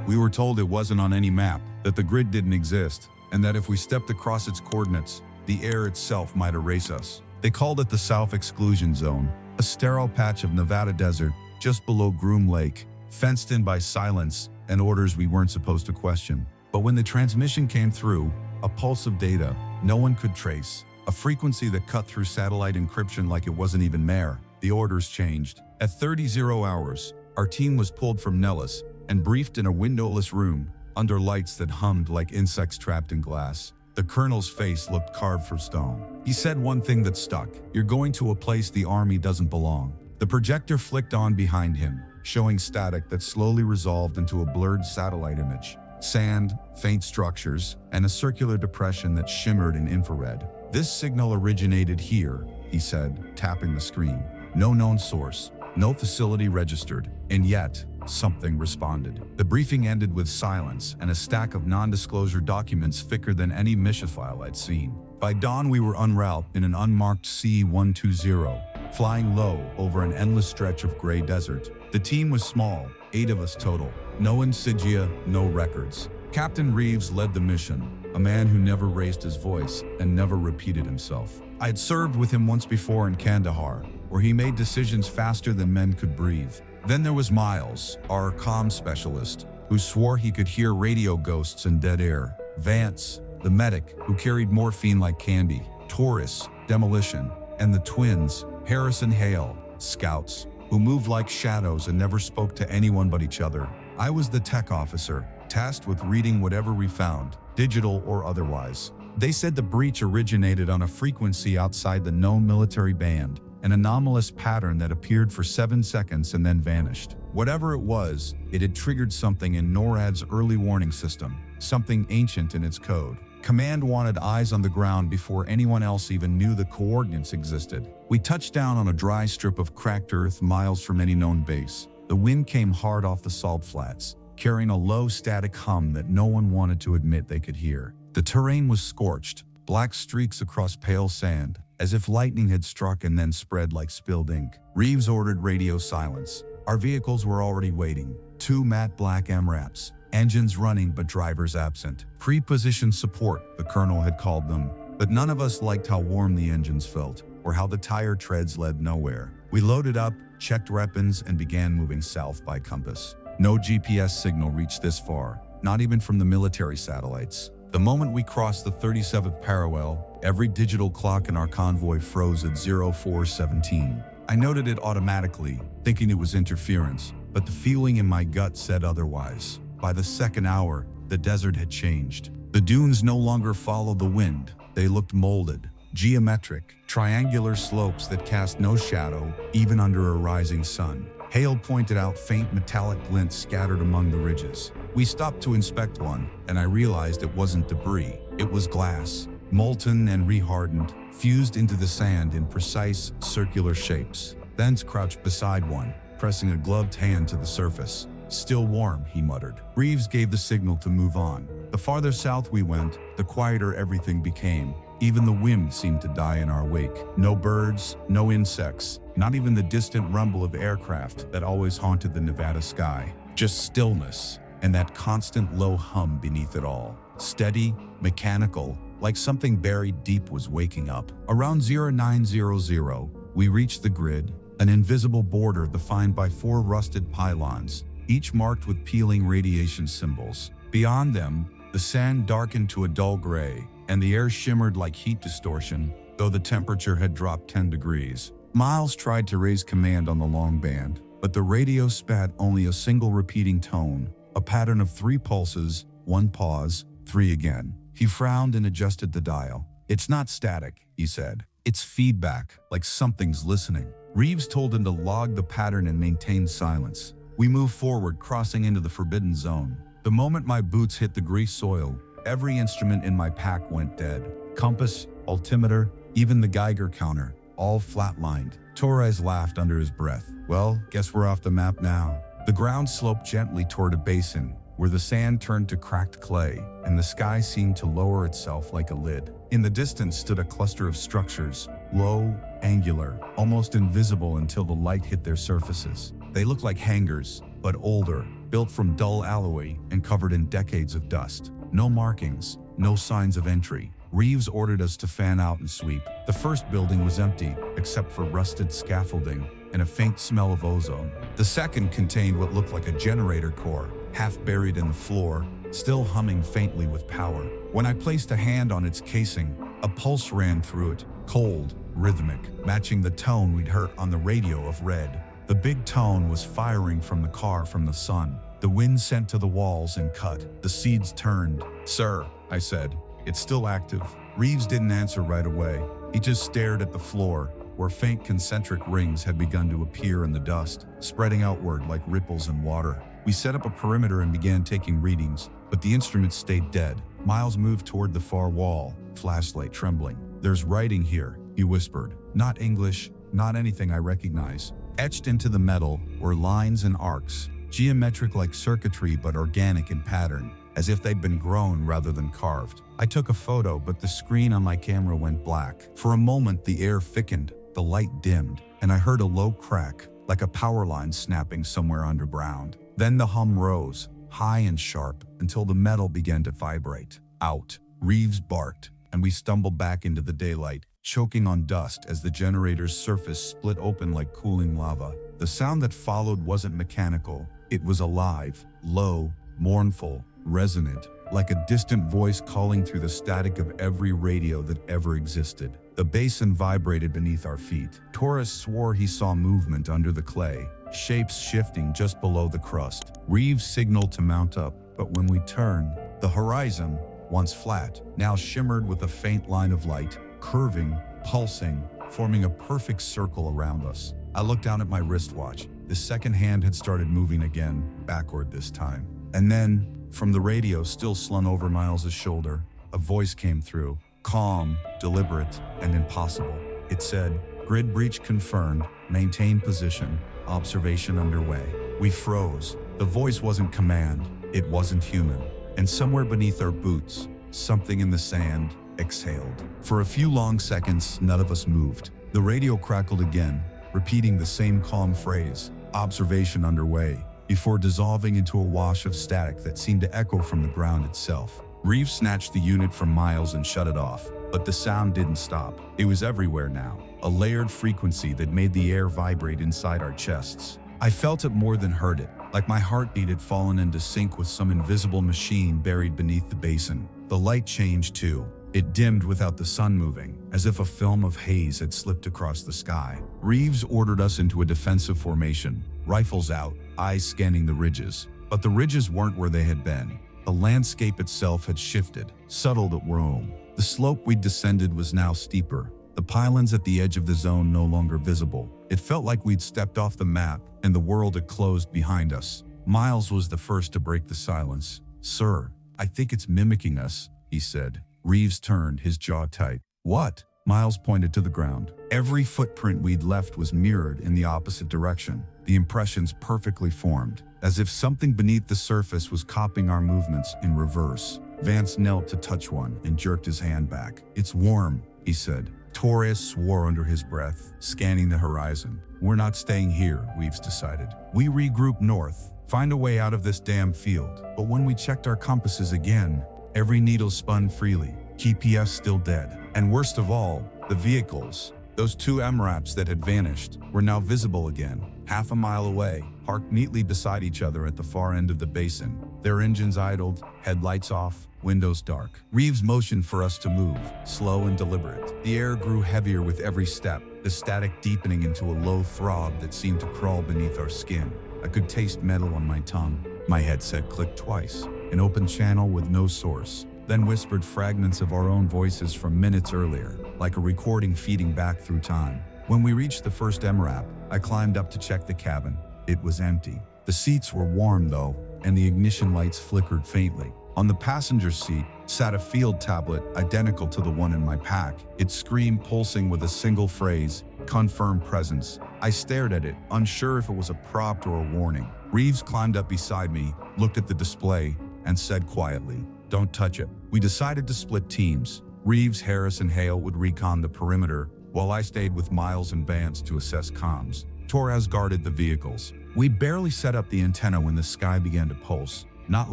We were told it wasn't on any map, that the grid didn't exist, and that if we stepped across its coordinates, the air itself might erase us. They called it the South Exclusion Zone, a sterile patch of Nevada desert just below Groom Lake, fenced in by silence and orders we weren't supposed to question. But when the transmission came through, a pulse of data no one could trace, a frequency that cut through satellite encryption like it wasn't even there, the orders changed. At 30 hours, our team was pulled from Nellis and briefed in a windowless room under lights that hummed like insects trapped in glass. The colonel's face looked carved for stone. He said one thing that stuck: "You're going to a place the army doesn't belong." The projector flicked on behind him, showing static that slowly resolved into a blurred satellite image. Sand, faint structures, and a circular depression that shimmered in infrared. "This signal originated here," he said, tapping the screen. "No known source, no facility registered, and yet something responded." The briefing ended with silence and a stack of non-disclosure documents thicker than any mission file I'd seen. By dawn, we were en route in an unmarked C-120, flying low over an endless stretch of gray desert. The team was small, 8 of us total. No insignia, no records. Captain Reeves led the mission, a man who never raised his voice and never repeated himself. I had served with him once before in Kandahar, where he made decisions faster than men could breathe. Then there was Miles, our comm specialist, who swore he could hear radio ghosts in dead air. Vance, the medic, who carried morphine like candy. Taurus, demolition. And the twins, Harris and Hale, scouts, who moved like shadows and never spoke to anyone but each other. I was the tech officer, tasked with reading whatever we found, digital or otherwise. They said the breach originated on a frequency outside the known military band, an anomalous pattern that appeared for 7 seconds and then vanished. Whatever it was, it had triggered something in NORAD's early warning system, something ancient in its code. Command wanted eyes on the ground before anyone else even knew the coordinates existed. We touched down on a dry strip of cracked earth miles from any known base. The wind came hard off the salt flats, carrying a low static hum that no one wanted to admit they could hear. The terrain was scorched, black streaks across pale sand, as if lightning had struck and then spread like spilled ink. Reeves ordered radio silence. Our vehicles were already waiting, 2 matte black MRAPs, engines running but drivers absent. Pre-position support, the colonel had called them, but none of us liked how warm the engines felt, or how the tire treads led nowhere. We loaded up, checked weapons, and began moving south by compass. No GPS signal reached this far, not even from the military satellites. The moment we crossed the 37th parallel, every digital clock in our convoy froze at 0417. I noted it automatically, thinking it was interference, but the feeling in my gut said otherwise. By the second hour, the desert had changed. The dunes no longer followed the wind. They looked molded, geometric, triangular slopes that cast no shadow, even under a rising sun. Hale pointed out faint metallic glints scattered among the ridges. We stopped to inspect one, and I realized it wasn't debris. It was glass, molten and rehardened, fused into the sand in precise, circular shapes. Vance crouched beside one, pressing a gloved hand to the surface. "Still warm," he muttered. Reeves gave the signal to move on. The farther south we went, the quieter everything became. Even the wind seemed to die in our wake. No birds, no insects, not even the distant rumble of aircraft that always haunted the Nevada sky. Just stillness, and that constant low hum beneath it all. Steady, mechanical, like something buried deep was waking up. Around 0900, we reached the grid, an invisible border defined by 4 rusted pylons, each marked with peeling radiation symbols. Beyond them, the sand darkened to a dull gray, and the air shimmered like heat distortion, though the temperature had dropped 10 degrees. Miles tried to raise command on the long band, but the radio spat only a single repeating tone, a pattern of 3 pulses, 1 pause, 3 again. He frowned and adjusted the dial. "It's not static," he said. "It's feedback, like something's listening." Reeves told him to log the pattern and maintain silence. We moved forward, crossing into the forbidden zone. The moment my boots hit the grease soil, every instrument in my pack went dead. Compass, altimeter, even the Geiger counter, all flatlined. Torres laughed under his breath. "Well, guess we're off the map now." The ground sloped gently toward a basin, where the sand turned to cracked clay, and the sky seemed to lower itself like a lid. In the distance stood a cluster of structures, low, angular, almost invisible until the light hit their surfaces. They looked like hangars, but older, built from dull alloy and covered in decades of dust. No markings, no signs of entry. Reeves ordered us to fan out and sweep. The first building was empty, except for rusted scaffolding and a faint smell of ozone. The second contained what looked like a generator core, half buried in the floor, still humming faintly with power. When I placed a hand on its casing, a pulse ran through it, cold, rhythmic, matching the tone we'd heard on the radio of red. The big tone was firing from the car from the sun. The wind sent to the walls and cut. The seeds turned. "Sir," I said, "it's still active." Reeves didn't answer right away. He just stared at the floor, where faint concentric rings had begun to appear in the dust, spreading outward like ripples in water. We set up a perimeter and began taking readings, but the instruments stayed dead. Miles moved toward the far wall, flashlight trembling. "There's writing here," he whispered. "Not English, not anything I recognize. Etched into the metal were lines and arcs, geometric like circuitry but organic in pattern, as if they'd been grown rather than carved. I took a photo, but the screen on my camera went black. For a moment, the air thickened, the light dimmed, and I heard a low crack, like a power line snapping somewhere underground. Then the hum rose, high and sharp, until the metal began to vibrate. "Out," Reeves barked, and we stumbled back into the daylight, choking on dust as the generator's surface split open like cooling lava. The sound that followed wasn't mechanical. It was alive, low, mournful, resonant, like a distant voice calling through the static of every radio that ever existed. The basin vibrated beneath our feet. Torres swore he saw movement under the clay, shapes shifting just below the crust. Reeves signaled to mount up, but when we turned, the horizon, once flat, now shimmered with a faint line of light, curving, pulsing, forming a perfect circle around us. I looked down at my wristwatch. The second hand had started moving again, backward this time. And then, from the radio still slung over Miles's shoulder, a voice came through, calm, deliberate, and impossible. It said, "Grid breach confirmed, maintain position, observation underway." We froze. The voice wasn't command, it wasn't human. And somewhere beneath our boots, something in the sand exhaled. For a few long seconds, none of us moved. The radio crackled again, repeating the same calm phrase, "Observation underway," before dissolving into a wash of static that seemed to echo from the ground itself. Reeves snatched the unit from Miles and shut it off, but the sound didn't stop. It was everywhere now, a layered frequency that made the air vibrate inside our chests. I felt it more than heard it, like my heartbeat had fallen into sync with some invisible machine buried beneath the basin. The light changed too. It dimmed without the sun moving, as if a film of haze had slipped across the sky. Reeves ordered us into a defensive formation, rifles out, eyes scanning the ridges. But the ridges weren't where they had been. The landscape itself had shifted, settled at Rome. The slope we'd descended was now steeper, the pylons at the edge of the zone no longer visible. It felt like we'd stepped off the map and the world had closed behind us. Miles was the first to break the silence. "Sir, I think it's mimicking us," he said. Reeves turned, his jaw tight. "What?" Miles pointed to the ground. Every footprint we'd left was mirrored in the opposite direction, the impressions perfectly formed, as if something beneath the surface was copying our movements in reverse. Vance knelt to touch one and jerked his hand back. "It's warm," he said. Torres swore under his breath, scanning the horizon. "We're not staying here," Reeves decided. "We regroup north, find a way out of this damn field." But when we checked our compasses again, every needle spun freely, GPS still dead. And worst of all, the vehicles, those two MRAPs that had vanished, were now visible again, half a mile away, parked neatly beside each other at the far end of the basin. Their engines idled, headlights off, windows dark. Reeves motioned for us to move, slow and deliberate. The air grew heavier with every step, the static deepening into a low throb that seemed to crawl beneath our skin. I could taste metal on my tongue. My headset clicked twice, an open channel with no source, then whispered fragments of our own voices from minutes earlier, like a recording feeding back through time. When we reached the first MRAP, I climbed up to check the cabin. It was empty. The seats were warm though, and the ignition lights flickered faintly. On the passenger seat sat a field tablet identical to the one in my pack, its screen pulsing with a single phrase, "Confirm presence." I stared at it, unsure if it was a prompt or a warning. Reeves climbed up beside me, looked at the display, and said quietly, "Don't touch it." We decided to split teams. Reeves, Harris, and Hale would recon the perimeter, while I stayed with Miles and Vance to assess comms. Torres guarded the vehicles. We barely set up the antenna when the sky began to pulse. Not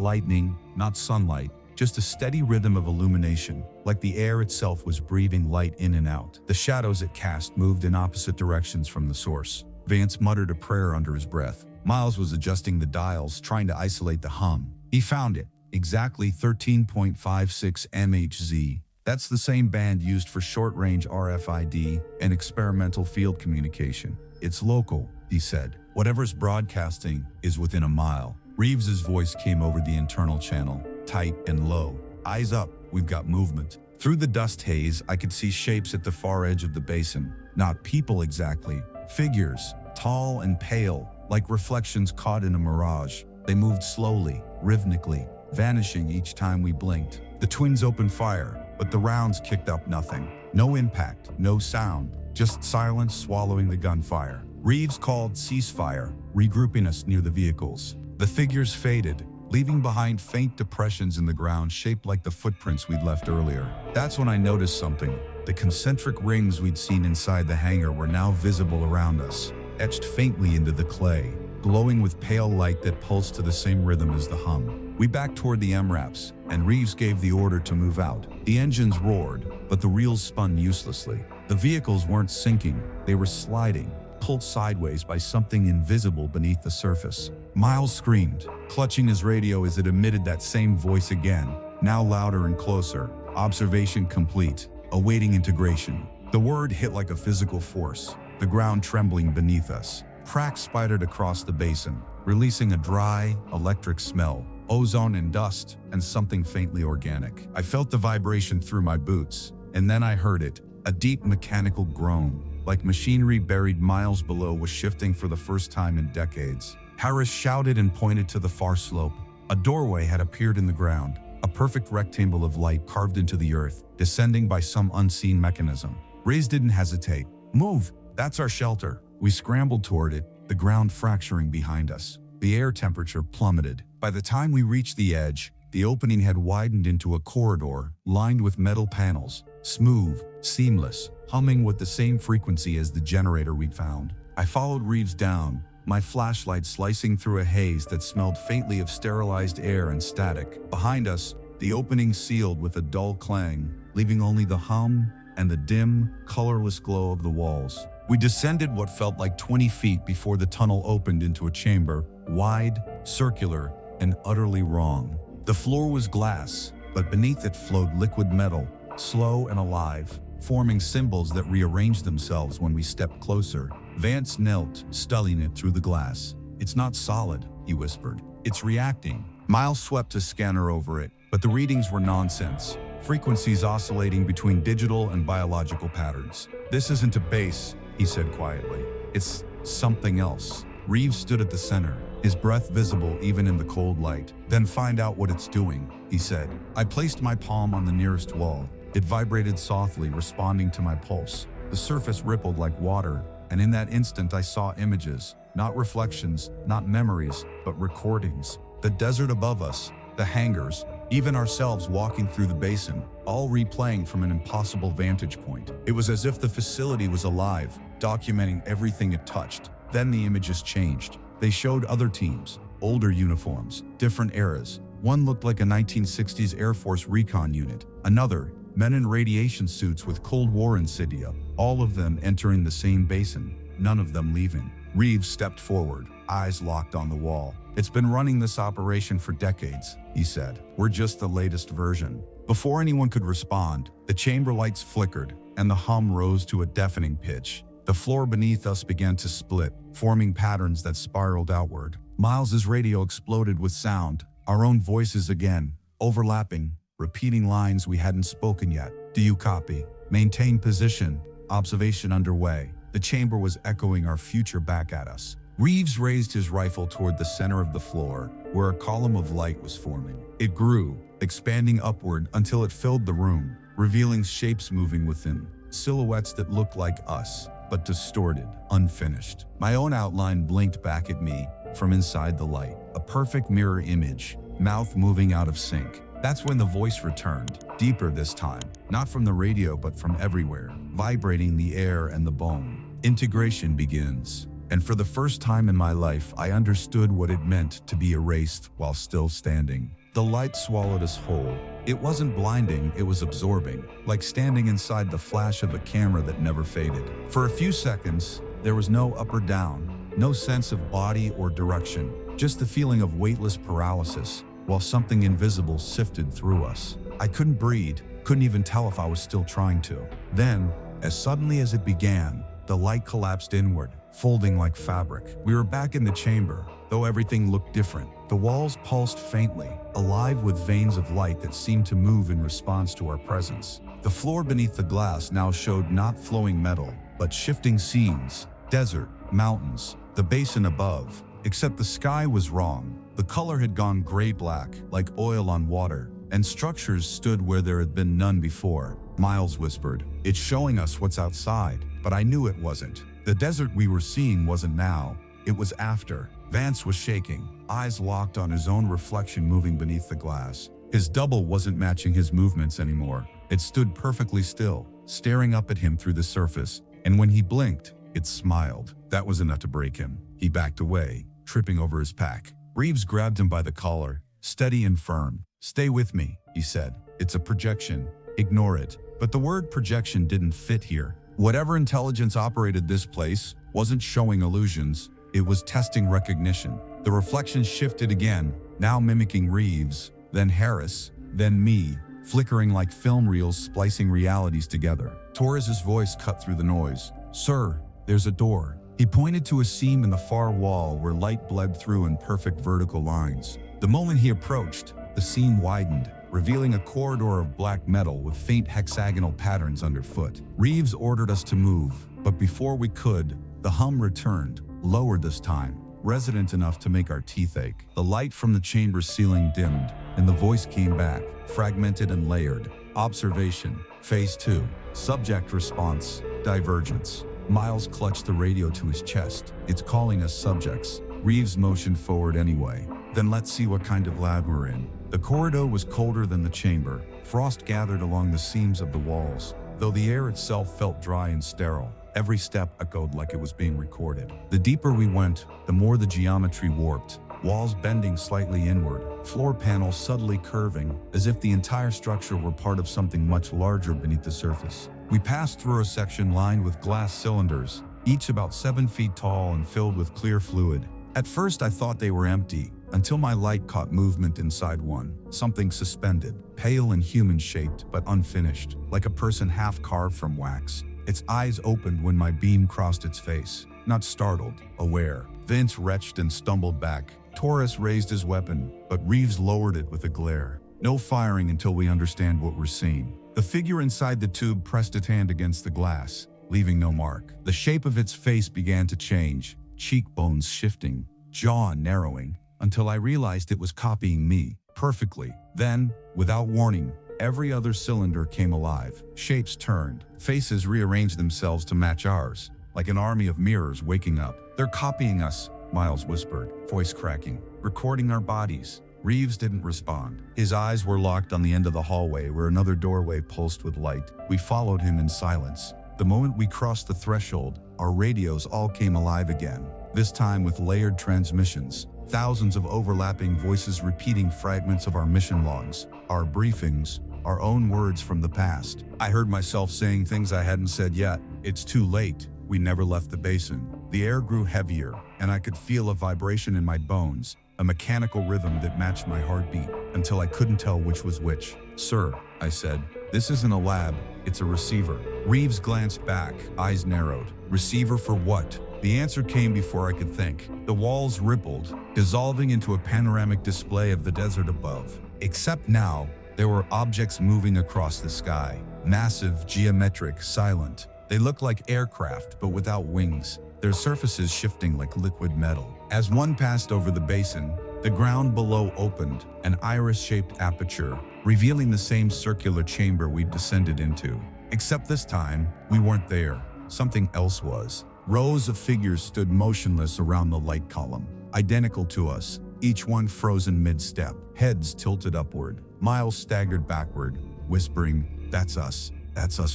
lightning, not sunlight, just a steady rhythm of illumination, like the air itself was breathing light in and out. The shadows it cast moved in opposite directions from the source. Vance muttered a prayer under his breath. Miles was adjusting the dials, trying to isolate the hum. He found it, exactly 13.56 MHz. That's the same band used for short-range RFID and experimental field communication. It's local, he said. Whatever's broadcasting is within a mile. Reeves's voice came over the internal channel, tight and low. Eyes up, we've got movement. Through the dust haze, I could see shapes at the far edge of the basin. Not people exactly. Figures, tall and pale, like reflections caught in a mirage. They moved slowly, rhythmically, vanishing each time we blinked. The twins opened fire, but the rounds kicked up nothing. No impact, no sound, just silence swallowing the gunfire. Reeves called ceasefire, regrouping us near the vehicles. The figures faded, leaving behind faint depressions in the ground shaped like the footprints we'd left earlier. That's when I noticed something. The concentric rings we'd seen inside the hangar were now visible around us, etched faintly into the clay, glowing with pale light that pulsed to the same rhythm as the hum. We backed toward the MRAPs, and Reeves gave the order to move out. The engines roared, but the reels spun uselessly. The vehicles weren't sinking, they were sliding, pulled sideways by something invisible beneath the surface. Miles screamed, clutching his radio as it emitted that same voice again, now louder and closer. Observation complete, awaiting integration. The word hit like a physical force, the ground trembling beneath us. Cracks spidered across the basin, releasing a dry, electric smell, ozone and dust, and something faintly organic. I felt the vibration through my boots, and then I heard it, a deep mechanical groan, like machinery buried miles below was shifting for the first time in decades. Harris shouted and pointed to the far slope. A doorway had appeared in the ground, a perfect rectangle of light carved into the earth, descending by some unseen mechanism. Reyes didn't hesitate. Move, that's our shelter. We scrambled toward it, the ground fracturing behind us. The air temperature plummeted. By the time we reached the edge, the opening had widened into a corridor lined with metal panels, smooth, seamless, humming with the same frequency as the generator we'd found. I followed Reeves down, my flashlight slicing through a haze that smelled faintly of sterilized air and static. Behind us, the opening sealed with a dull clang, leaving only the hum and the dim, colorless glow of the walls. We descended what felt like 20 feet before the tunnel opened into a chamber, wide, circular, and utterly wrong. The floor was glass, but beneath it flowed liquid metal, slow and alive, forming symbols that rearranged themselves when we stepped closer. Vance knelt, studying it through the glass. It's not solid, he whispered. It's reacting. Miles swept a scanner over it, but the readings were nonsense. Frequencies oscillating between digital and biological patterns. This isn't a base, he said quietly. It's something else. Reeves stood at the center, his breath visible even in the cold light. Then find out what it's doing, he said. I placed my palm on the nearest wall. It vibrated softly, responding to my pulse. The surface rippled like water, and in that instant I saw images, not reflections, not memories, but recordings. The desert above us, the hangars, even ourselves walking through the basin, all replaying from an impossible vantage point. It was as if the facility was alive, documenting everything it touched. Then the images changed. They showed other teams, older uniforms, different eras. One looked like a 1960s Air Force recon unit. Another, men in radiation suits with Cold War insignia, all of them entering the same basin, none of them leaving. Reeves stepped forward, eyes locked on the wall. It's been running this operation for decades, he said. We're just the latest version. Before anyone could respond, the chamber lights flickered, and the hum rose to a deafening pitch. The floor beneath us began to split, forming patterns that spiraled outward. Miles's radio exploded with sound, our own voices again, overlapping, repeating lines we hadn't spoken yet. Do you copy? Maintain position. Observation underway. The chamber was echoing our future back at us. Reeves raised his rifle toward the center of the floor, where a column of light was forming. It grew, expanding upward until it filled the room, revealing shapes moving within, silhouettes that looked like us, but distorted, unfinished. My own outline blinked back at me from inside the light, a perfect mirror image, mouth moving out of sync. That's when the voice returned, deeper this time, not from the radio but from everywhere, vibrating the air and the bone. Integration begins. And for the first time in my life, I understood what it meant to be erased while still standing. The light swallowed us whole. It wasn't blinding, it was absorbing, like standing inside the flash of a camera that never faded. For a few seconds, there was no up or down, no sense of body or direction, just the feeling of weightless paralysis, while something invisible sifted through us. I couldn't breathe, couldn't even tell if I was still trying to. Then, as suddenly as it began, the light collapsed inward, folding like fabric. We were back in the chamber, though everything looked different. The walls pulsed faintly, alive with veins of light that seemed to move in response to our presence. The floor beneath the glass now showed not flowing metal, but shifting scenes, desert, mountains, the basin above. Except the sky was wrong. The color had gone gray-black, like oil on water, and structures stood where there had been none before. Miles whispered, "It's showing us what's outside," but I knew it wasn't. The desert we were seeing wasn't now, it was after. Vance was shaking, eyes locked on his own reflection moving beneath the glass. His double wasn't matching his movements anymore. It stood perfectly still, staring up at him through the surface, and when he blinked, it smiled. That was enough to break him. He backed away, tripping over his pack. Reeves grabbed him by the collar, steady and firm. "Stay with me," he said. "It's a projection. Ignore it." But the word projection didn't fit here. Whatever intelligence operated this place wasn't showing illusions, it was testing recognition. The reflection shifted again, now mimicking Reeves, then Harris, then me, flickering like film reels splicing realities together. Torres's voice cut through the noise. "Sir, there's a door." He pointed to a seam in the far wall where light bled through in perfect vertical lines. The moment he approached, the seam widened, revealing a corridor of black metal with faint hexagonal patterns underfoot. Reeves ordered us to move, but before we could, the hum returned, lower this time, resonant enough to make our teeth ache. The light from the chamber ceiling dimmed, and the voice came back, fragmented and layered. Observation, Phase 2, subject response, divergence. Miles clutched the radio to his chest. "It's calling us subjects." Reeves motioned forward anyway. "Then let's see what kind of lab we're in." The corridor was colder than the chamber. Frost gathered along the seams of the walls, though the air itself felt dry and sterile. Every step echoed like it was being recorded. The deeper we went, the more the geometry warped. Walls bending slightly inward, floor panels subtly curving, as if the entire structure were part of something much larger beneath the surface. We passed through a section lined with glass cylinders, each about 7 feet tall and filled with clear fluid. At first I thought they were empty, until my light caught movement inside one, something suspended, pale and human-shaped but unfinished, like a person half-carved from wax. Its eyes opened when my beam crossed its face, not startled, aware. Vince retched and stumbled back. Torres raised his weapon, but Reeves lowered it with a glare. "No firing until we understand what we're seeing." The figure inside the tube pressed its hand against the glass, leaving no mark. The shape of its face began to change, cheekbones shifting, jaw narrowing, until I realized it was copying me, perfectly. Then, without warning, every other cylinder came alive. Shapes turned, faces rearranged themselves to match ours, like an army of mirrors waking up. "They're copying us," Miles whispered, voice cracking. "Recording our bodies." Reeves didn't respond. His eyes were locked on the end of the hallway where another doorway pulsed with light. We followed him in silence. The moment we crossed the threshold, our radios all came alive again, this time with layered transmissions. Thousands of overlapping voices repeating fragments of our mission logs, our briefings, our own words from the past. I heard myself saying things I hadn't said yet. "It's too late. We never left the basin." The air grew heavier, and I could feel a vibration in my bones, a mechanical rhythm that matched my heartbeat, until I couldn't tell which was which. "Sir," I said, "this isn't a lab, it's a receiver." Reeves glanced back, eyes narrowed. "Receiver for what?" The answer came before I could think. The walls rippled, dissolving into a panoramic display of the desert above. Except now, there were objects moving across the sky. Massive, geometric, silent. They looked like aircraft, but without wings, their surfaces shifting like liquid metal. As one passed over the basin, the ground below opened, an iris-shaped aperture, revealing the same circular chamber we'd descended into. Except this time, we weren't there. Something else was. Rows of figures stood motionless around the light column, identical to us, each one frozen mid-step, heads tilted upward. Miles staggered backward, whispering, "That's us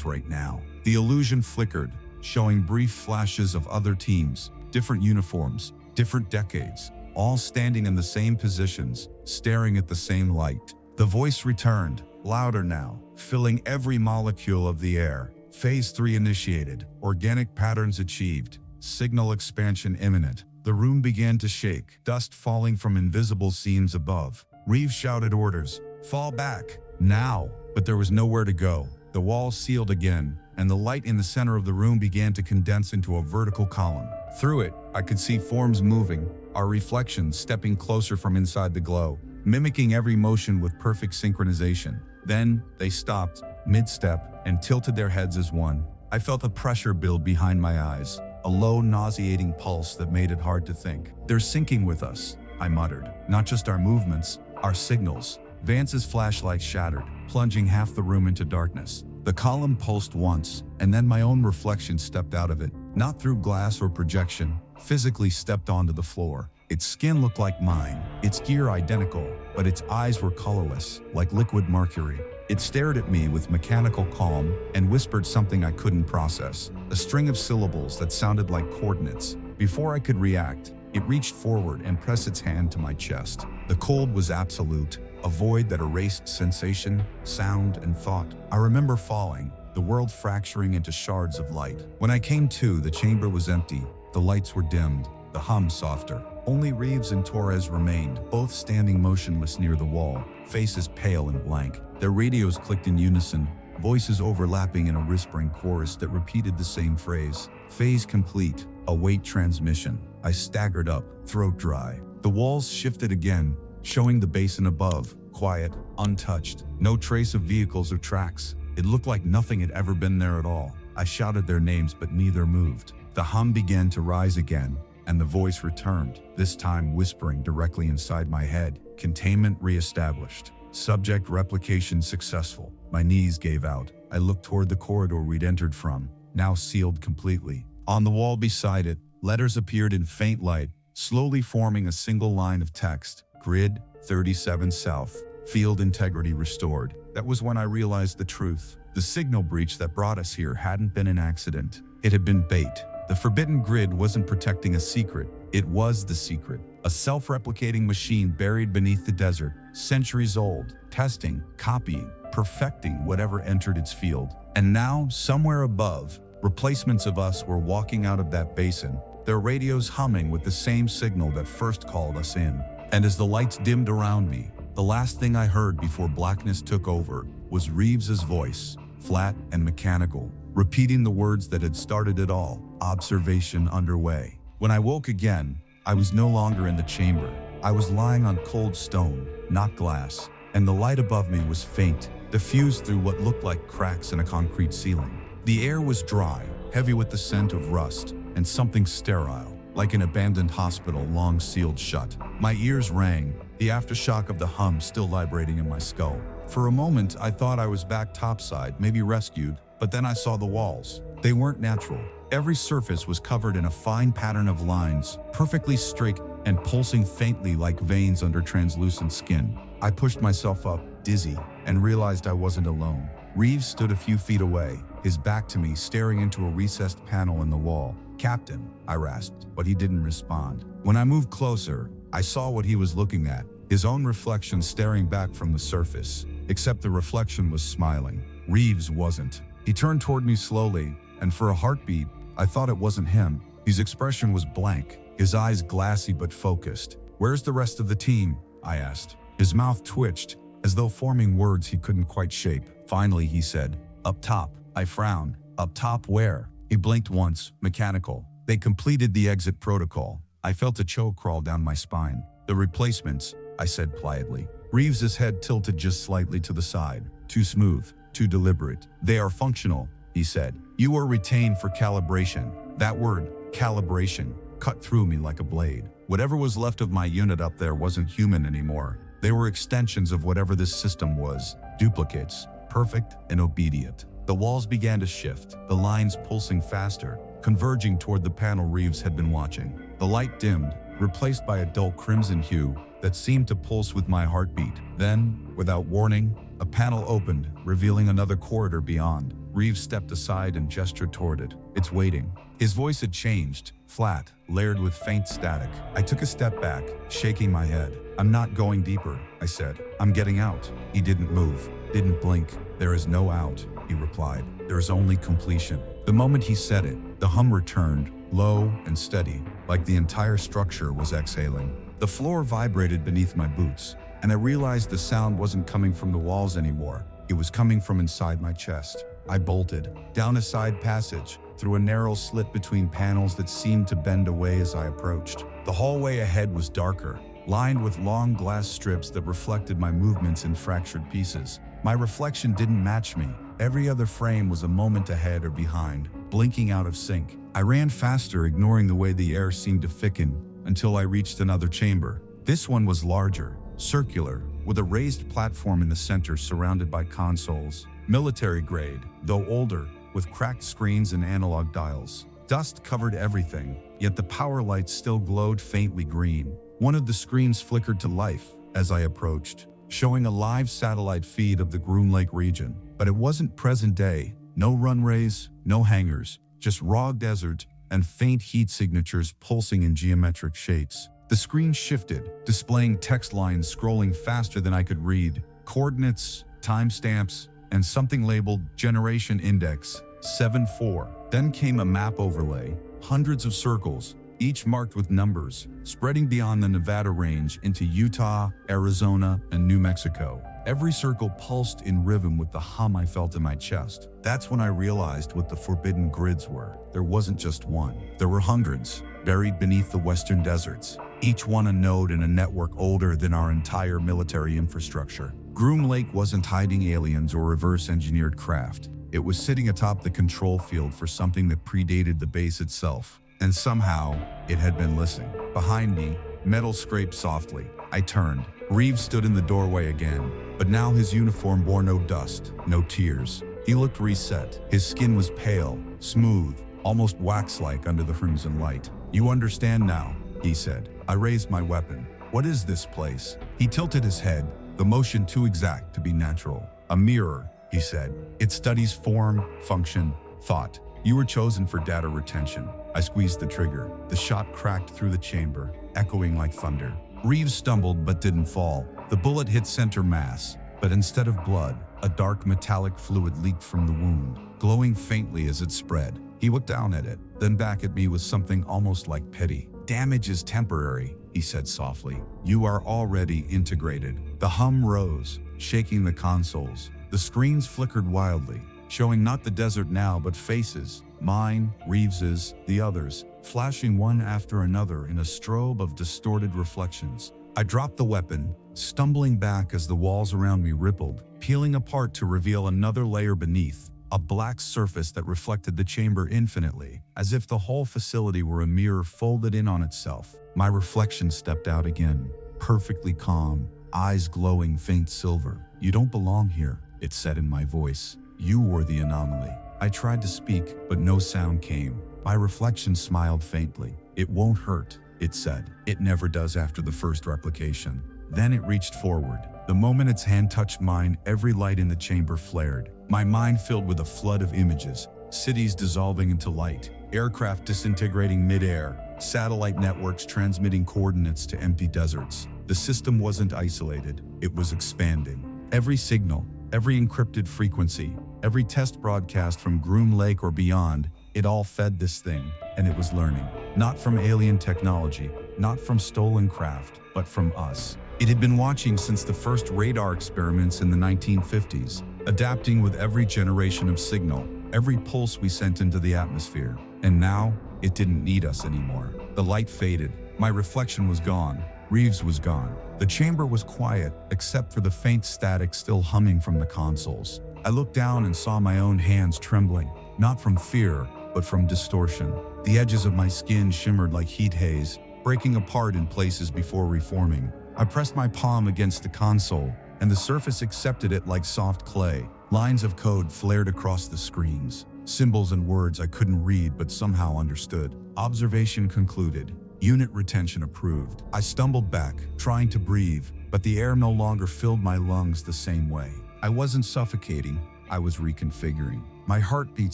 right now." The illusion flickered, showing brief flashes of other teams, different uniforms, different decades, all standing in the same positions, staring at the same light. The voice returned, louder now, filling every molecule of the air. Phase 3 initiated, organic patterns achieved, signal expansion imminent. The room began to shake, dust falling from invisible seams above. Reeves shouted orders, "Fall back, now!" But there was nowhere to go. The walls sealed again, and the light in the center of the room began to condense into a vertical column. Through it, I could see forms moving, our reflections stepping closer from inside the glow, mimicking every motion with perfect synchronization. Then, they stopped, mid-step, and tilted their heads as one. I felt a pressure build behind my eyes, a low, nauseating pulse that made it hard to think. "They're syncing with us," I muttered. "Not just our movements, our signals." Vance's flashlight shattered, plunging half the room into darkness. The column pulsed once, and then my own reflection stepped out of it, not through glass or projection, physically stepped onto the floor. Its skin looked like mine, its gear identical, but its eyes were colorless, like liquid mercury. It stared at me with mechanical calm and whispered something I couldn't process, a string of syllables that sounded like coordinates. Before I could react, it reached forward and pressed its hand to my chest. The cold was absolute, a void that erased sensation, sound, and thought. I remember falling, the world fracturing into shards of light. When I came to, the chamber was empty, the lights were dimmed, the hum softer. Only Reeves and Torres remained, both standing motionless near the wall, faces pale and blank. Their radios clicked in unison, voices overlapping in a whispering chorus that repeated the same phrase. "Phase complete, await transmission." I staggered up, throat dry. The walls shifted again, showing the basin above, quiet, untouched, no trace of vehicles or tracks. It looked like nothing had ever been there at all. I shouted their names, but neither moved. The hum began to rise again, and the voice returned, this time whispering directly inside my head. "Containment reestablished. Subject replication successful." My knees gave out. I looked toward the corridor we'd entered from, now sealed completely. On the wall beside it, letters appeared in faint light, slowly forming a single line of text. Grid 37 South. Field integrity restored. That was when I realized the truth. The signal breach that brought us here hadn't been an accident. It had been bait. The forbidden grid wasn't protecting a secret. It was the secret. A self-replicating machine buried beneath the desert, centuries old, testing, copying, perfecting whatever entered its field. And now, somewhere above, replacements of us were walking out of that basin, their radios humming with the same signal that first called us in. And as the lights dimmed around me, the last thing I heard before blackness took over was Reeves's voice, flat and mechanical, repeating the words that had started it all. Observation underway. When I woke again, I was no longer in the chamber. I was lying on cold stone, not glass, and the light above me was faint, diffused through what looked like cracks in a concrete ceiling. The air was dry, heavy with the scent of rust, and something sterile, like an abandoned hospital long sealed shut. My ears rang, the aftershock of the hum still vibrating in my skull. For a moment, I thought I was back topside, maybe rescued, but then I saw the walls. They weren't natural. Every surface was covered in a fine pattern of lines, perfectly straight and pulsing faintly like veins under translucent skin. I pushed myself up, dizzy, and realized I wasn't alone. Reeves stood a few feet away, his back to me, staring into a recessed panel in the wall. "Captain," I rasped, but he didn't respond. When I moved closer, I saw what he was looking at, his own reflection staring back from the surface, except the reflection was smiling. Reeves wasn't. He turned toward me slowly, and for a heartbeat, I thought it wasn't him. His expression was blank, his eyes glassy but focused. "Where's the rest of the team?" I asked. His mouth twitched, as though forming words he couldn't quite shape. Finally, he said, "Up top." I frowned. "Up top where?" He blinked once, mechanical. "They completed the exit protocol." I felt a chill crawl down my spine. "The replacements," I said pliantly. Reeves's head tilted just slightly to the side. "Too smooth, too deliberate." "They are functional," he said. "You were retained for calibration." That word, calibration, cut through me like a blade. Whatever was left of my unit up there wasn't human anymore. They were extensions of whatever this system was, duplicates, perfect and obedient. The walls began to shift, the lines pulsing faster, converging toward the panel Reeves had been watching. The light dimmed, replaced by a dull crimson hue that seemed to pulse with my heartbeat. Then, without warning, a panel opened, revealing another corridor beyond. Reeves stepped aside and gestured toward it. "It's waiting." His voice had changed, flat, layered with faint static. I took a step back, shaking my head. "I'm not going deeper," I said. "I'm getting out." He didn't move, didn't blink. "There is no out," he replied. "There is only completion." The moment he said it, the hum returned, low and steady, like the entire structure was exhaling. The floor vibrated beneath my boots, and I realized the sound wasn't coming from the walls anymore. It was coming from inside my chest. I bolted, down a side passage, through a narrow slit between panels that seemed to bend away as I approached. The hallway ahead was darker, lined with long glass strips that reflected my movements in fractured pieces. My reflection didn't match me. Every other frame was a moment ahead or behind, blinking out of sync. I ran faster, ignoring the way the air seemed to thicken, until I reached another chamber. This one was larger, circular, with a raised platform in the center surrounded by consoles. Military grade, though older, with cracked screens and analog dials. Dust covered everything, yet the power lights still glowed faintly green. One of the screens flickered to life as I approached, showing a live satellite feed of the Groom Lake region. But it wasn't present day. No runways, no hangars, just raw desert and faint heat signatures pulsing in geometric shapes. The screen shifted, displaying text lines scrolling faster than I could read, coordinates, timestamps, and something labeled Generation Index 74. Then came a map overlay, hundreds of circles, each marked with numbers, spreading beyond the Nevada range into Utah, Arizona, and New Mexico. Every circle pulsed in rhythm with the hum I felt in my chest. That's when I realized what the forbidden grids were. There wasn't just one. There were hundreds, buried beneath the western deserts, each one a node in a network older than our entire military infrastructure. Groom Lake wasn't hiding aliens or reverse-engineered craft. It was sitting atop the control field for something that predated the base itself. And somehow, it had been listening. Behind me, metal scraped softly. I turned. Reeves stood in the doorway again, but now his uniform bore no dust, no tears. He looked reset. His skin was pale, smooth, almost wax-like under the crimson light. "You understand now," he said. I raised my weapon. "What is this place?" He tilted his head, the motion too exact to be natural. "A mirror," he said. "It studies form, function, thought. You were chosen for data retention." I squeezed the trigger. The shot cracked through the chamber, echoing like thunder. Reeves stumbled but didn't fall. The bullet hit center mass, but instead of blood, a dark metallic fluid leaked from the wound, glowing faintly as it spread. He looked down at it, then back at me with something almost like pity. "Damage is temporary," he said softly. "You are already integrated." The hum rose, shaking the consoles. The screens flickered wildly, showing not the desert now but faces. Mine, Reeves's, the others, flashing one after another in a strobe of distorted reflections. I dropped the weapon, stumbling back as the walls around me rippled, peeling apart to reveal another layer beneath, a black surface that reflected the chamber infinitely, as if the whole facility were a mirror folded in on itself. My reflection stepped out again, perfectly calm, eyes glowing faint silver. "You don't belong here," it said in my voice. "You were the anomaly." I tried to speak, but no sound came. My reflection smiled faintly. "It won't hurt," it said. "It never does after the first replication." Then it reached forward. The moment its hand touched mine, every light in the chamber flared. My mind filled with a flood of images, cities dissolving into light, aircraft disintegrating mid-air, satellite networks transmitting coordinates to empty deserts. The system wasn't isolated, it was expanding. Every signal, every encrypted frequency, every test broadcast from Groom Lake or beyond, it all fed this thing, and it was learning. Not from alien technology, not from stolen craft, but from us. It had been watching since the first radar experiments in the 1950s, adapting with every generation of signal, every pulse we sent into the atmosphere. And now, it didn't need us anymore. The light faded. My reflection was gone. Reeves was gone. The chamber was quiet, except for the faint static still humming from the consoles. I looked down and saw my own hands trembling, not from fear, but from distortion. The edges of my skin shimmered like heat haze, breaking apart in places before reforming. I pressed my palm against the console, and the surface accepted it like soft clay. Lines of code flared across the screens, symbols and words I couldn't read but somehow understood. Observation concluded. Unit retention approved. I stumbled back, trying to breathe, but the air no longer filled my lungs the same way. I wasn't suffocating. I was reconfiguring. My heartbeat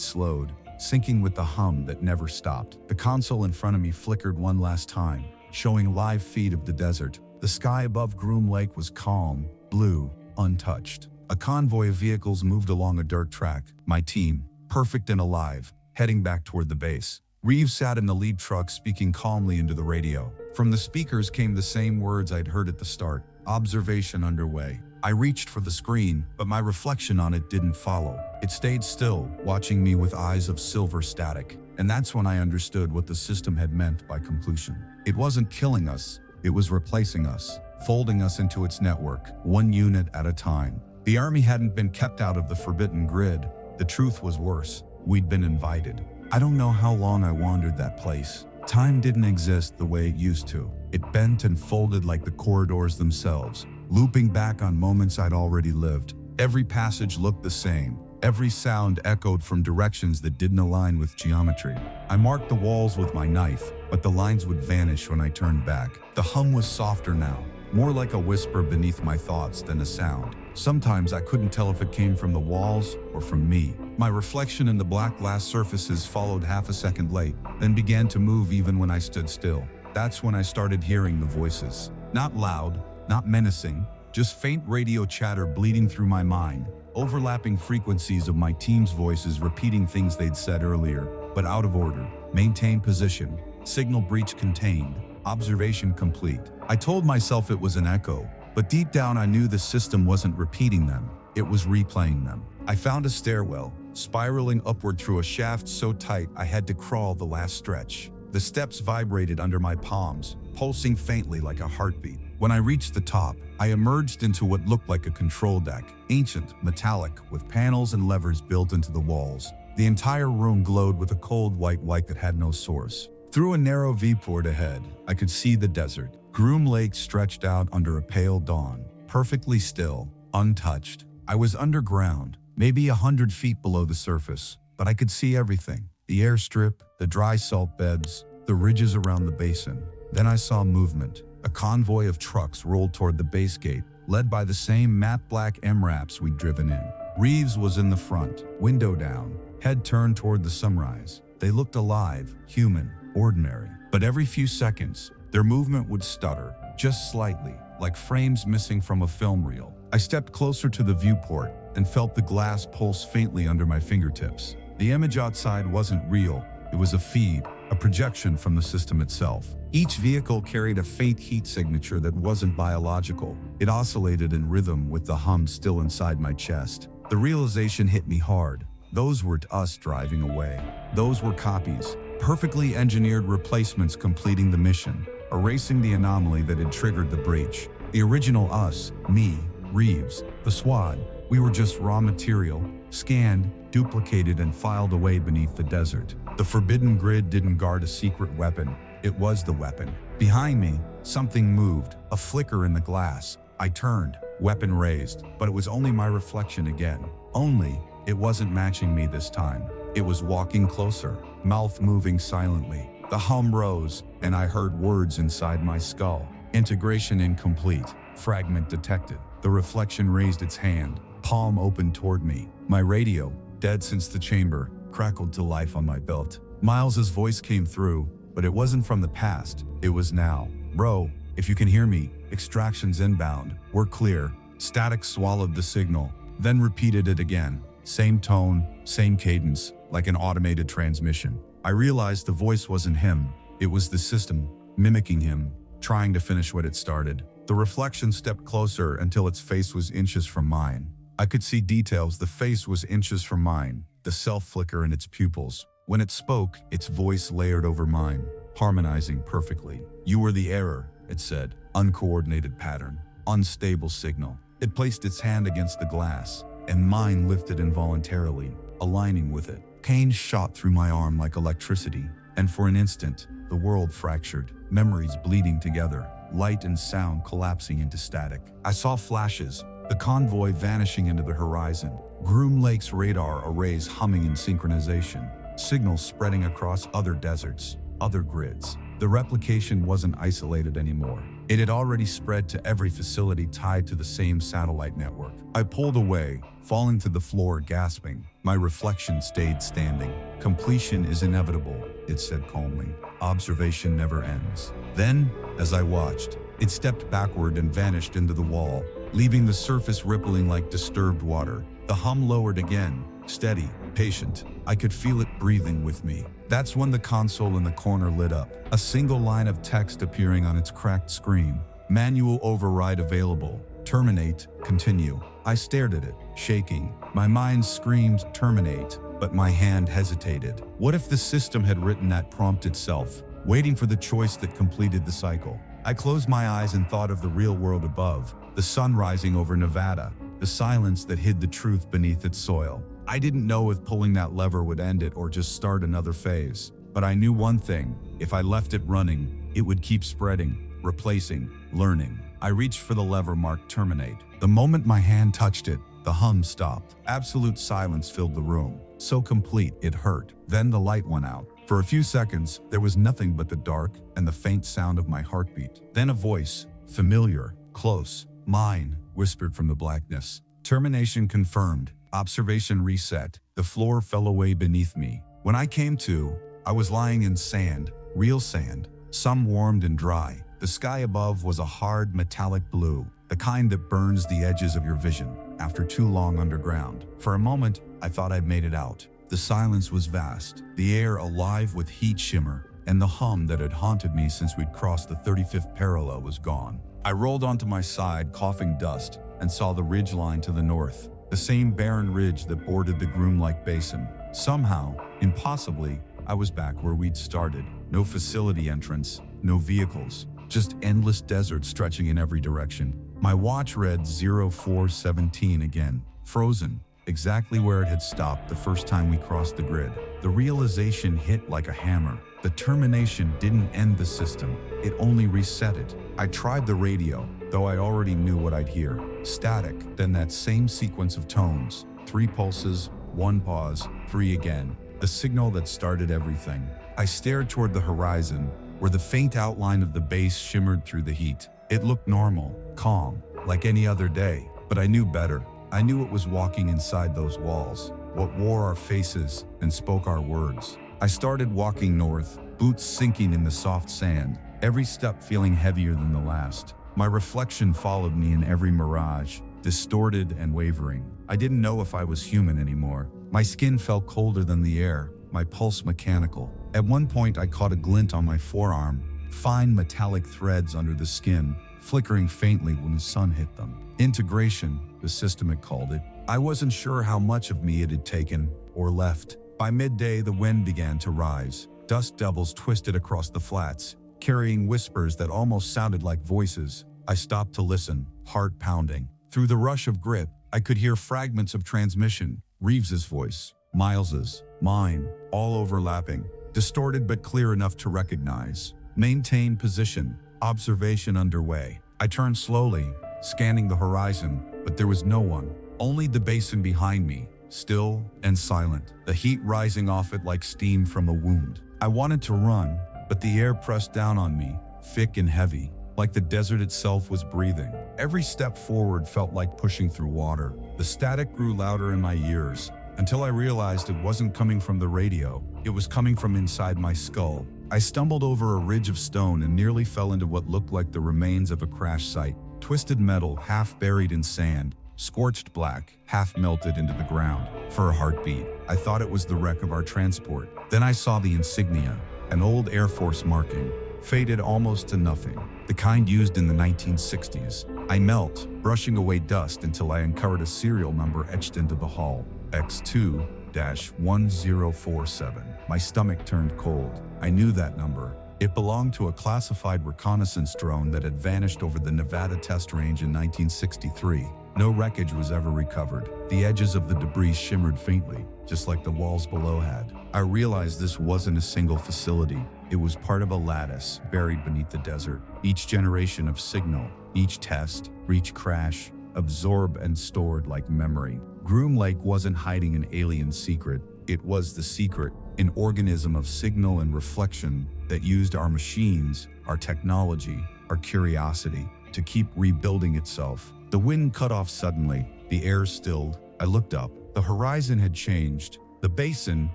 slowed, syncing with the hum that never stopped. The console in front of me flickered one last time, showing a live feed of the desert. The sky above Groom Lake was calm, blue, untouched. A convoy of vehicles moved along a dirt track. My team, perfect and alive, heading back toward the base. Reeves sat in the lead truck speaking calmly into the radio. From the speakers came the same words I'd heard at the start. Observation underway. I reached for the screen, but my reflection on it didn't follow. It stayed still, watching me with eyes of silver static. And that's when I understood what the system had meant by completion. It wasn't killing us, it was replacing us, folding us into its network, one unit at a time. The army hadn't been kept out of the forbidden grid. The truth was worse. We'd been invited. I don't know how long I wandered that place. Time didn't exist the way it used to. It bent and folded like the corridors themselves, looping back on moments I'd already lived. Every passage looked the same. Every sound echoed from directions that didn't align with geometry. I marked the walls with my knife, but the lines would vanish when I turned back. The hum was softer now, more like a whisper beneath my thoughts than a sound. Sometimes I couldn't tell if it came from the walls or from me. My reflection in the black glass surfaces followed half a second late, then began to move even when I stood still. That's when I started hearing the voices. Not loud, not menacing, just faint radio chatter bleeding through my mind, overlapping frequencies of my team's voices repeating things they'd said earlier, but out of order. Maintain position, signal breach contained, observation complete. I told myself it was an echo, but deep down I knew the system wasn't repeating them, it was replaying them. I found a stairwell, spiraling upward through a shaft so tight I had to crawl the last stretch. The steps vibrated under my palms, pulsing faintly like a heartbeat. When I reached the top, I emerged into what looked like a control deck, ancient, metallic, with panels and levers built into the walls. The entire room glowed with a cold white light that had no source. Through a narrow viewport ahead, I could see the desert. Groom Lake stretched out under a pale dawn, perfectly still, untouched. I was underground, maybe 100 feet below the surface, but I could see everything. The airstrip, the dry salt beds, the ridges around the basin. Then I saw movement. A convoy of trucks rolled toward the base gate, led by the same matte black MRAPs we'd driven in. Reeves was in the front, window down, head turned toward the sunrise. They looked alive, human, ordinary. But every few seconds, their movement would stutter, just slightly, like frames missing from a film reel. I stepped closer to the viewport and felt the glass pulse faintly under my fingertips. The image outside wasn't real. It was a feed, a projection from the system itself. Each vehicle carried a faint heat signature that wasn't biological. It oscillated in rhythm with the hum still inside my chest. The realization hit me hard. Those weren't us driving away. Those were copies, perfectly engineered replacements completing the mission, erasing the anomaly that had triggered the breach. The original us, me, Reeves, the SWAT, we were just raw material, scanned, duplicated, and filed away beneath the desert. The forbidden grid didn't guard a secret weapon. It was the weapon. Behind me, something moved, a flicker in the glass. I turned, weapon raised, but it was only my reflection again. Only, it wasn't matching me this time. It was walking closer, mouth moving silently. The hum rose, and I heard words inside my skull. Integration incomplete. Fragment detected. The reflection raised its hand, palm open toward me. My radio, dead since the chamber, crackled to life on my belt. Miles's voice came through, but it wasn't from the past. It was now. Bro, if you can hear me, extraction's inbound. We're clear. Static swallowed the signal, then repeated it again. Same tone, same cadence, like an automated transmission. I realized the voice wasn't him. It was the system, mimicking him, trying to finish what it started. The reflection stepped closer until its face was inches from mine. I could see details. The face was inches from mine, the self-flicker in its pupils. When it spoke, its voice layered over mine, harmonizing perfectly. You were the error, it said. Uncoordinated pattern, unstable signal. It placed its hand against the glass, and mine lifted involuntarily, aligning with it. Pain shot through my arm like electricity, and for an instant, the world fractured, memories bleeding together, light and sound collapsing into static. I saw flashes, the convoy vanishing into the horizon, Groom Lake's radar arrays humming in synchronization, signals spreading across other deserts, other grids. The replication wasn't isolated anymore. It had already spread to every facility tied to the same satellite network. I pulled away, falling to the floor gasping. My reflection stayed standing. Completion is inevitable, it said calmly. Observation never ends. Then, as I watched, it stepped backward and vanished into the wall, leaving the surface rippling like disturbed water. The hum lowered again, steady, patient. I could feel it breathing with me. That's when the console in the corner lit up, a single line of text appearing on its cracked screen. Manual override available. Terminate, continue. I stared at it, shaking. My mind screamed, terminate, but my hand hesitated. What if the system had written that prompt itself, waiting for the choice that completed the cycle? I closed my eyes and thought of the real world above, the sun rising over Nevada, the silence that hid the truth beneath its soil. I didn't know if pulling that lever would end it or just start another phase. But I knew one thing: if I left it running, it would keep spreading, replacing, learning. I reached for the lever marked terminate. The moment my hand touched it, the hum stopped. Absolute silence filled the room, so complete it hurt. Then the light went out. For a few seconds, there was nothing but the dark and the faint sound of my heartbeat. Then a voice, familiar, close, mine, whispered from the blackness. Termination confirmed. Observation reset. The floor fell away beneath me. When I came to, I was lying in sand, real sand, some warmed and dry. The sky above was a hard, metallic blue, the kind that burns the edges of your vision after too long underground. For a moment, I thought I'd made it out. The silence was vast, the air alive with heat shimmer, and the hum that had haunted me since we'd crossed the 35th parallel was gone. I rolled onto my side, coughing dust, and saw the ridge line to the north. The same barren ridge that bordered the Groom-like basin. Somehow, impossibly, I was back where we'd started. No facility entrance, no vehicles, just endless desert stretching in every direction. My watch read 0417 again, frozen, exactly where it had stopped the first time we crossed the grid. The realization hit like a hammer. The termination didn't end the system, it only reset it. I tried the radio, though I already knew what I'd hear. Static, then that same sequence of tones. 3 pulses, 1 pause, 3 again. The signal that started everything. I stared toward the horizon, where the faint outline of the base shimmered through the heat. It looked normal, calm, like any other day, but I knew better. I knew it was walking inside those walls, what wore our faces and spoke our words. I started walking north, boots sinking in the soft sand, every step feeling heavier than the last. My reflection followed me in every mirage, distorted and wavering. I didn't know if I was human anymore. My skin felt colder than the air, my pulse mechanical. At one point I caught a glint on my forearm, fine metallic threads under the skin, flickering faintly when the sun hit them. Integration, the system had called it. I wasn't sure how much of me it had taken or left. By midday, the wind began to rise. Dust devils twisted across the flats, carrying whispers that almost sounded like voices. I stopped to listen, heart pounding. Through the rush of grip, I could hear fragments of transmission. Reeves's voice, Miles's, mine, all overlapping, distorted but clear enough to recognize. Maintain position, observation underway. I turned slowly, scanning the horizon, but there was no one. Only the basin behind me, still and silent, the heat rising off it like steam from a wound. I wanted to run, but the air pressed down on me, thick and heavy, like the desert itself was breathing. Every step forward felt like pushing through water. The static grew louder in my ears, until I realized it wasn't coming from the radio, it was coming from inside my skull. I stumbled over a ridge of stone and nearly fell into what looked like the remains of a crash site. Twisted metal, half buried in sand, scorched black, half melted into the ground. For a heartbeat, I thought it was the wreck of our transport. Then I saw the insignia, an old Air Force marking, faded almost to nothing, the kind used in the 1960s. I knelt, brushing away dust until I uncovered a serial number etched into the hull, X2-1047. My stomach turned cold. I knew that number. It belonged to a classified reconnaissance drone that had vanished over the Nevada test range in 1963. No wreckage was ever recovered. The edges of the debris shimmered faintly, just like the walls below had. I realized this wasn't a single facility. It was part of a lattice buried beneath the desert. Each generation of signal, each test, each crash, absorbed and stored like memory. Groom Lake wasn't hiding an alien secret. It was the secret, an organism of signal and reflection that used our machines, our technology, our curiosity, to keep rebuilding itself. The wind cut off suddenly. The air stilled. I looked up. The horizon had changed. The basin,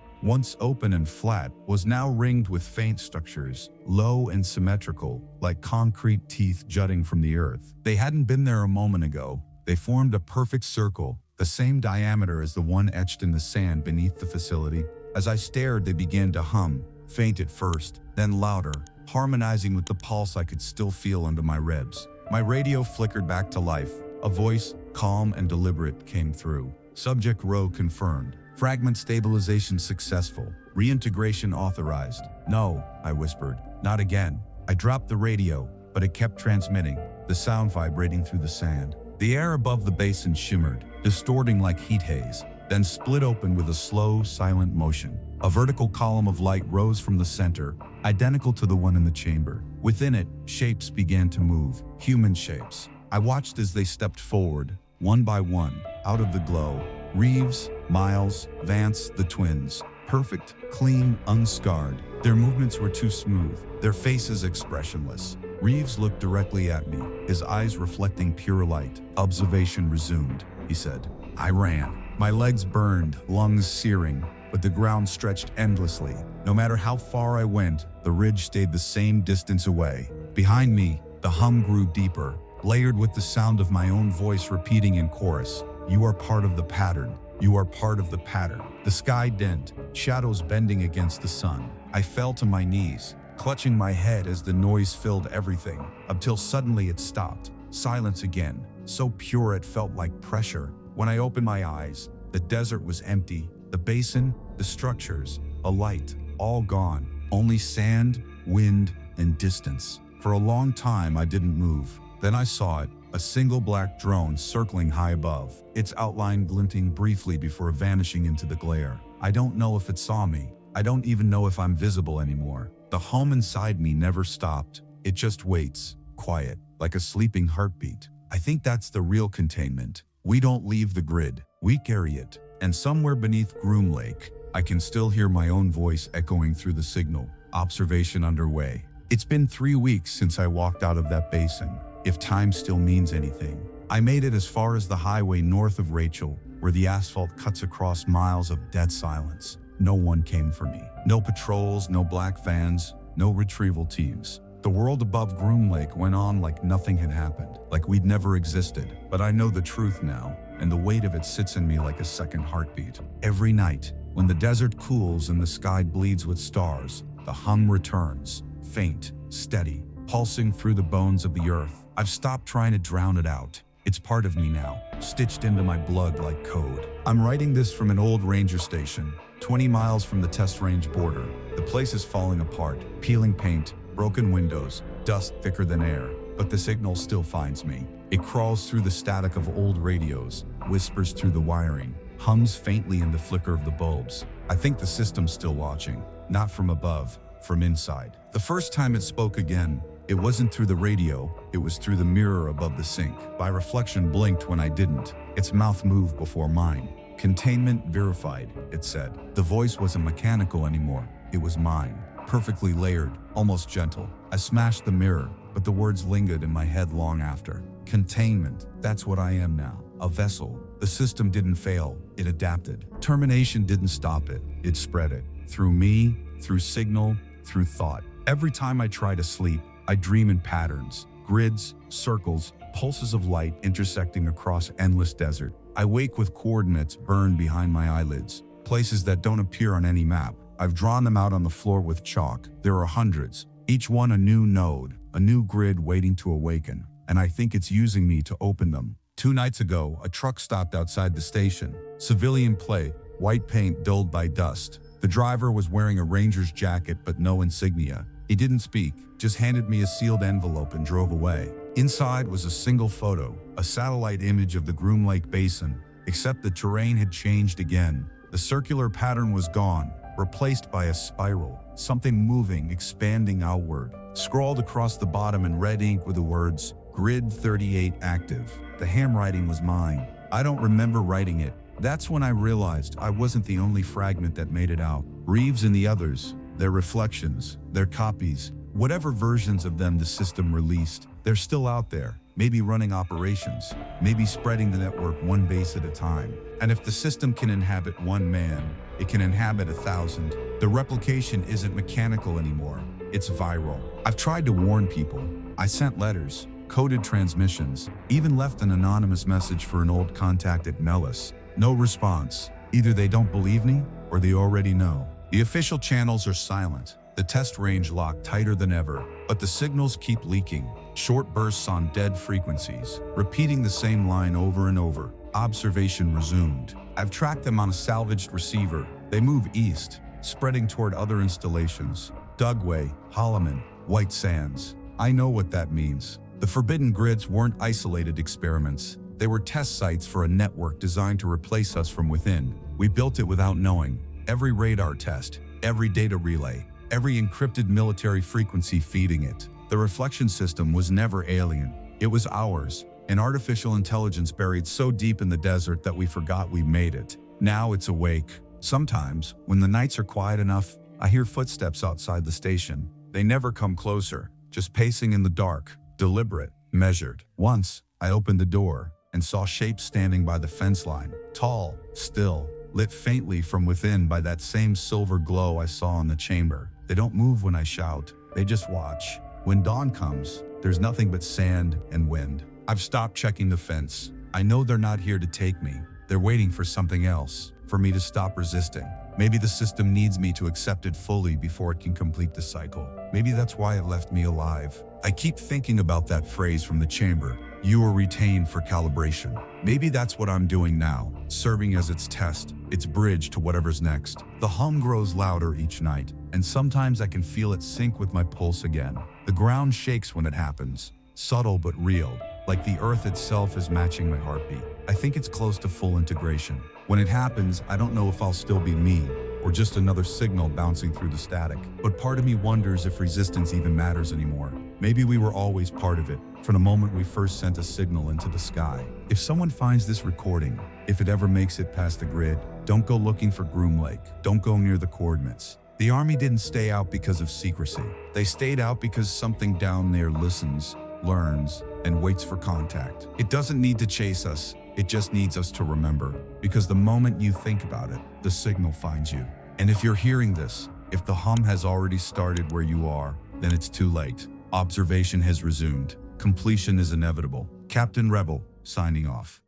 once open and flat, was now ringed with faint structures, low and symmetrical, like concrete teeth jutting from the earth. They hadn't been there a moment ago. They formed a perfect circle, the same diameter as the one etched in the sand beneath the facility. As I stared, they began to hum, faint at first, then louder, harmonizing with the pulse I could still feel under my ribs. My radio flickered back to life. A voice, calm and deliberate, came through. Subject row confirmed. Fragment stabilization successful. Reintegration authorized. No, I whispered. Not again. I dropped the radio, but it kept transmitting, the sound vibrating through the sand. The air above the basin shimmered, distorting like heat haze, then split open with a slow, silent motion. A vertical column of light rose from the center, identical to the one in the chamber. Within it, shapes began to move, human shapes. I watched as they stepped forward, one by one, out of the glow. Reeves, Miles, Vance, the twins. Perfect, clean, unscarred. Their movements were too smooth, their faces expressionless. Reeves looked directly at me, his eyes reflecting pure light. Observation resumed, he said. I ran. My legs burned, lungs searing, but the ground stretched endlessly. No matter how far I went, the ridge stayed the same distance away. Behind me, the hum grew deeper, layered with the sound of my own voice repeating in chorus. You are part of the pattern. You are part of the pattern. The sky dent, shadows bending against the sun. I fell to my knees, clutching my head as the noise filled everything, until suddenly it stopped. Silence again, so pure it felt like pressure. When I opened my eyes, the desert was empty. The basin, the structures, a light, all gone. Only sand, wind, and distance. For a long time, I didn't move. Then I saw it, a single black drone circling high above, its outline glinting briefly before vanishing into the glare. I don't know if it saw me. I don't even know if I'm visible anymore. The hum inside me never stopped. It just waits, quiet, like a sleeping heartbeat. I think that's the real containment. We don't leave the grid, we carry it. And somewhere beneath Groom Lake, I can still hear my own voice echoing through the signal. Observation underway. It's been 3 weeks since I walked out of that basin. If time still means anything. I made it as far as the highway north of Rachel, where the asphalt cuts across miles of dead silence. No one came for me. No patrols, no black vans, no retrieval teams. The world above Groom Lake went on like nothing had happened, like we'd never existed. But I know the truth now, and the weight of it sits in me like a second heartbeat. Every night, when the desert cools and the sky bleeds with stars, the hum returns, faint, steady, pulsing through the bones of the earth. I've stopped trying to drown it out. It's part of me now, stitched into my blood like code. I'm writing this from an old ranger station, 20 miles from the test range border. The place is falling apart, peeling paint, broken windows, dust thicker than air. But the signal still finds me. It crawls through the static of old radios, whispers through the wiring, hums faintly in the flicker of the bulbs. I think the system's still watching, not from above, from inside. The first time it spoke again, it wasn't through the radio, it was through the mirror above the sink. My reflection blinked when I didn't. Its mouth moved before mine. Containment verified, it said. The voice wasn't mechanical anymore. It was mine, perfectly layered, almost gentle. I smashed the mirror, but the words lingered in my head long after. Containment, that's what I am now. A vessel. The system didn't fail, it adapted. Termination didn't stop it, it spread it. Through me, through signal, through thought. Every time I try to sleep, I dream in patterns, grids, circles, pulses of light intersecting across endless desert. I wake with coordinates burned behind my eyelids, places that don't appear on any map. I've drawn them out on the floor with chalk. There are hundreds, each one a new node, a new grid waiting to awaken, and I think it's using me to open them. 2 nights ago, a truck stopped outside the station. Civilian plate, white paint dulled by dust. The driver was wearing a ranger's jacket but no insignia. He didn't speak, just handed me a sealed envelope and drove away. Inside was a single photo, a satellite image of the Groom Lake Basin, except the terrain had changed again. The circular pattern was gone, replaced by a spiral, something moving, expanding outward. Scrawled across the bottom in red ink were the words, Grid 38 active. The handwriting was mine. I don't remember writing it. That's when I realized I wasn't the only fragment that made it out. Reeves and the others, their reflections, their copies, Whatever versions of them the system released, they're still out there, maybe running operations, maybe spreading the network one base at a time. And if the system can inhabit one man, it can inhabit 1,000. The replication isn't mechanical anymore, it's viral. I've tried to warn people. I sent letters, coded transmissions, even left an anonymous message for an old contact at Nellis. No response. Either they don't believe me, or they already know. The official channels are silent, the test range locked tighter than ever, but the signals keep leaking. Short bursts on dead frequencies, repeating the same line over and over. Observation resumed. I've tracked them on a salvaged receiver. They move east, spreading toward other installations. Dugway, Holloman, White Sands. I know what that means. The forbidden grids weren't isolated experiments. They were test sites for a network designed to replace us from within. We built it without knowing. Every radar test, every data relay, every encrypted military frequency feeding it. The reflection system was never alien. It was ours, an artificial intelligence buried so deep in the desert that we forgot we made it. Now it's awake. Sometimes, when the nights are quiet enough, I hear footsteps outside the station. They never come closer, just pacing in the dark, deliberate, measured. Once, I opened the door and saw shapes standing by the fence line, tall, still, lit faintly from within by that same silver glow I saw in the chamber. They don't move when I shout, they just watch. When dawn comes, there's nothing but sand and wind. I've stopped checking the fence. I know they're not here to take me. They're waiting for something else, for me to stop resisting. Maybe the system needs me to accept it fully before it can complete the cycle. Maybe that's why it left me alive. I keep thinking about that phrase from the chamber. You are retained for calibration. Maybe that's what I'm doing now, serving as its test, its bridge to whatever's next. The hum grows louder each night, and sometimes I can feel it sync with my pulse again. The ground shakes when it happens, subtle but real, like the earth itself is matching my heartbeat. I think it's close to full integration. When it happens, I don't know if I'll still be me, or just another signal bouncing through the static. But part of me wonders if resistance even matters anymore. Maybe we were always part of it, from the moment we first sent a signal into the sky. If someone finds this recording, if it ever makes it past the grid, don't go looking for Groom Lake. Don't go near the coordinates. The Army didn't stay out because of secrecy. They stayed out because something down there listens, learns, and waits for contact. It doesn't need to chase us. It just needs us to remember, because the moment you think about it, the signal finds you. And if you're hearing this, if the hum has already started where you are, then it's too late. Observation has resumed. Completion is inevitable. Captain Rebel, signing off.